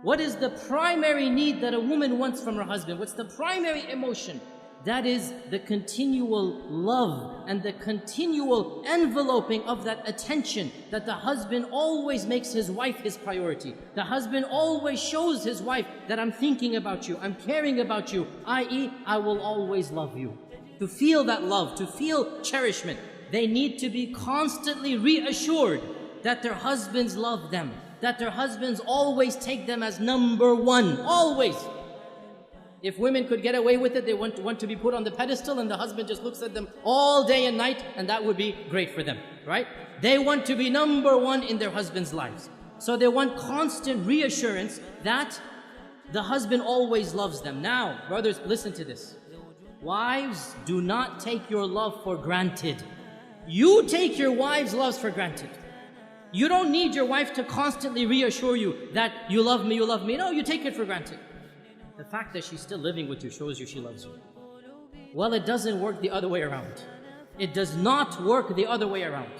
What is the primary need that a woman wants from her husband? What's the primary emotion? That is the continual love and the continual enveloping of that attention, that the husband always makes his wife his priority. The husband always shows his wife that I'm thinking about you, I'm caring about you, i.e., I will always love you. To feel that love, to feel cherishment, they need to be constantly reassured that their husbands love them, that their husbands always take them as number one, always. If women could get away with it, they want to be put on the pedestal and the husband just looks at them all day and night, and that would be great for them, right? They want to be number one in their husband's lives. So they want constant reassurance that the husband always loves them. Now, brothers, listen to this. Wives, do not take your love for granted. You take your wife's love for granted. You don't need your wife to constantly reassure you that you love me, you love me. No, you take it for granted. The fact that she's still living with you shows you she loves you. Well, it doesn't work the other way around. It does not work the other way around.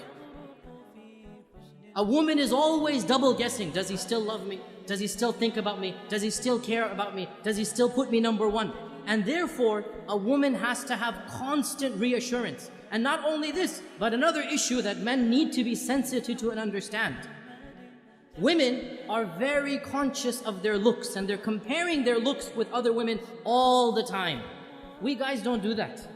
A woman is always double guessing. Does he still love me? Does he still think about me? Does he still care about me? Does he still put me number one? And therefore, a woman has to have constant reassurance. And not only this, but another issue that men need to be sensitive to and understand. Women are very conscious of their looks, and they're comparing their looks with other women all the time. We guys don't do that.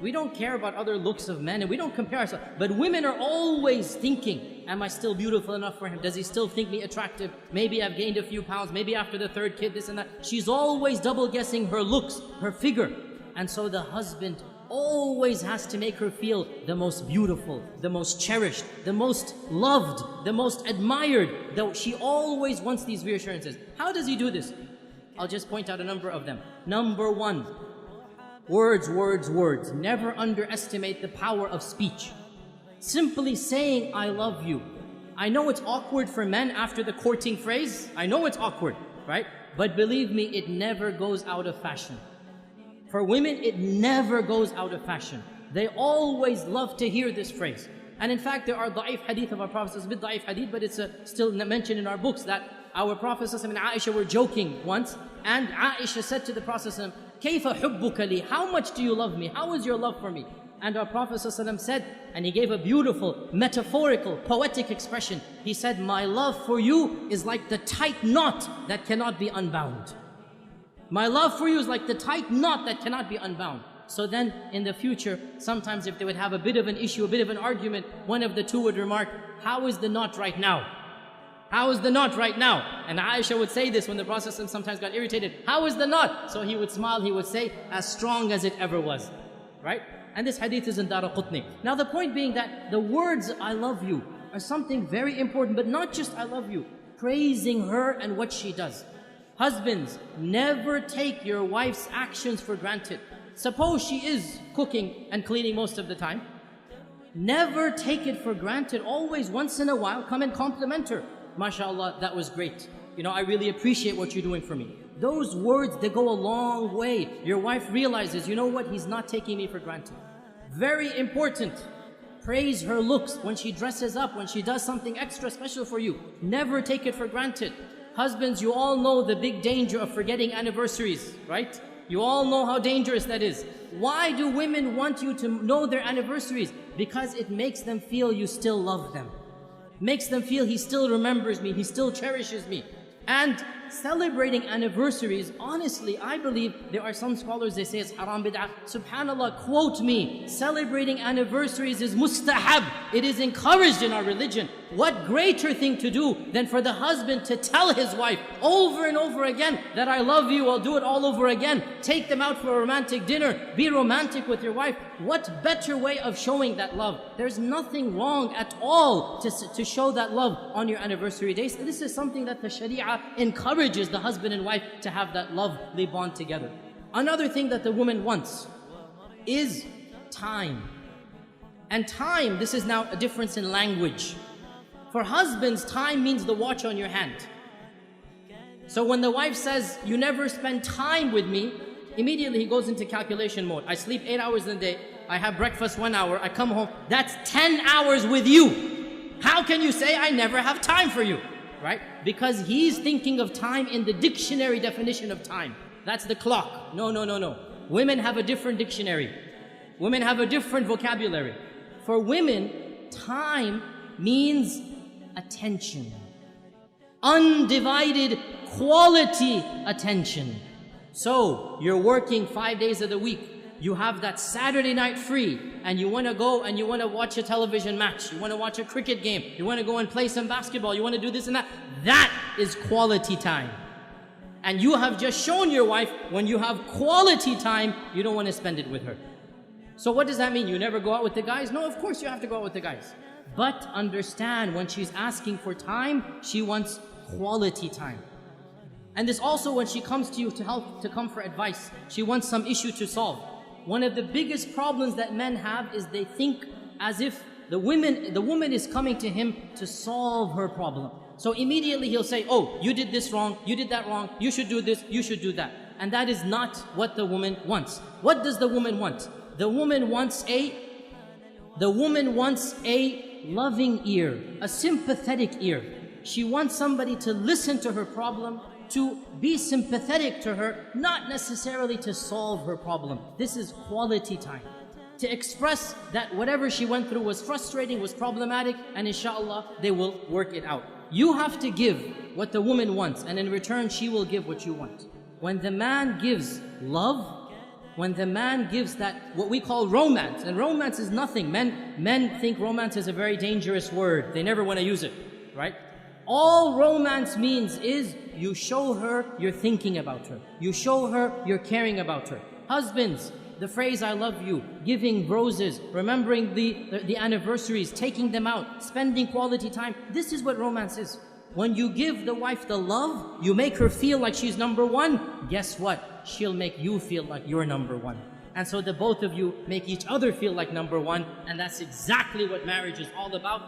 We don't care about other looks of men, and we don't compare ourselves. But women are always thinking, am I still beautiful enough for him? Does he still think me attractive? Maybe I've gained a few pounds, maybe after the third kid, this and that. She's always double guessing her looks, her figure. And so the husband always has to make her feel the most beautiful, the most cherished, the most loved, the most admired. Though she always wants these reassurances. How does he do this? I'll just point out a number of them. Number one, words, words, words. Never underestimate the power of speech. Simply saying, I love you. I know it's awkward for men after the courting phrase. I know it's awkward, right? But believe me, it never goes out of fashion. For women, it never goes out of fashion. They always love to hear this phrase. And in fact, there are da'if hadith of our Prophet, it's a bit da'if hadith, but it's still mentioned in our books that our Prophet and Aisha were joking once, and Aisha said to the Prophet, كَيْفَ حُبُّكَ لِي? How much do you love me? How is your love for me? And our Prophet said, and he gave a beautiful, metaphorical, poetic expression. He said, my love for you is like the tight knot that cannot be unbound. My love for you is like the tight knot that cannot be unbound. So then, in the future, sometimes if they would have a bit of an issue, a bit of an argument, one of the two would remark, how is the knot right now? How is the knot right now? And Aisha would say this when the Prophet sometimes got irritated. How is the knot? So he would smile, he would say, as strong as it ever was. Right? And this hadith is in Daraqutni. Now the point being that the words, I love you, are something very important, but not just I love you. Praising her and what she does. Husbands, never take your wife's actions for granted. Suppose she is cooking and cleaning most of the time. Never take it for granted. Always, once in a while, come and compliment her. MashaAllah, that was great. You know, I really appreciate what you're doing for me. Those words, they go a long way. Your wife realizes, you know what, he's not taking me for granted. Very important. Praise her looks when she dresses up, when she does something extra special for you. Never take it for granted. Husbands, you all know the big danger of forgetting anniversaries, right? You all know how dangerous that is. Why do women want you to know their anniversaries? Because it makes them feel you still love them. Makes them feel he still remembers me, he still cherishes me. And celebrating anniversaries, honestly, I believe there are some scholars, they say it's haram bid'ah. Subhanallah, quote me, celebrating anniversaries is mustahab. It is encouraged in our religion. What greater thing to do than for the husband to tell his wife over and over again that I love you, I'll do it all over again. Take them out for a romantic dinner. Be romantic with your wife. What better way of showing that love? There's nothing wrong at all to show that love on your anniversary days. This is something that the Sharia encourages the husband and wife to have that lovely bond together. Another thing that the woman wants is time. And time, this is now a difference in language. For husbands, time means the watch on your hand. So when the wife says, you never spend time with me, immediately he goes into calculation mode. I sleep 8 hours in the day, I have breakfast 1 hour, I come home, that's 10 hours with you. How can you say I never have time for you? right? Because he's thinking of time in the dictionary definition of time. That's the clock. No, no, no, no. Women have a different dictionary. Women have a different vocabulary. For women, time means attention. Undivided quality attention. So, you're working 5 days of the week. You have that Saturday night free, and you want to go and you want to watch a television match. You want to watch a cricket game. You want to go and play some basketball. You want to do this and that. That is quality time. And you have just shown your wife, when you have quality time, you don't want to spend it with her. So what does that mean? You never go out with the guys? No, of course you have to go out with the guys. But understand, when she's asking for time, she wants quality time. And this also, when she comes to you to help, to come for advice, she wants some issue to solve. One of the biggest problems that men have is they think as if the woman is coming to him to solve her problem. So immediately he'll say, oh, you did this wrong, you did that wrong, you should do this, you should do that. And that is not what the woman wants. What does the woman want? The woman wants a loving ear, a sympathetic ear. She wants somebody to listen to her problem, to be sympathetic to her, not necessarily to solve her problem. This is quality time. To express that whatever she went through was frustrating, was problematic, and inshallah, they will work it out. You have to give what the woman wants, and in return, she will give what you want. When the man gives love, when the man gives that, what we call romance, and romance is nothing. Men think romance is a very dangerous word. They never want to use it, right? All romance means is you show her you're thinking about her. You show her you're caring about her. Husbands, the phrase I love you, giving roses, remembering the anniversaries, taking them out, spending quality time. This is what romance is. When you give the wife the love, you make her feel like she's number one. Guess what? She'll make you feel like you're number one. And so the both of you make each other feel like number one. And that's exactly what marriage is all about.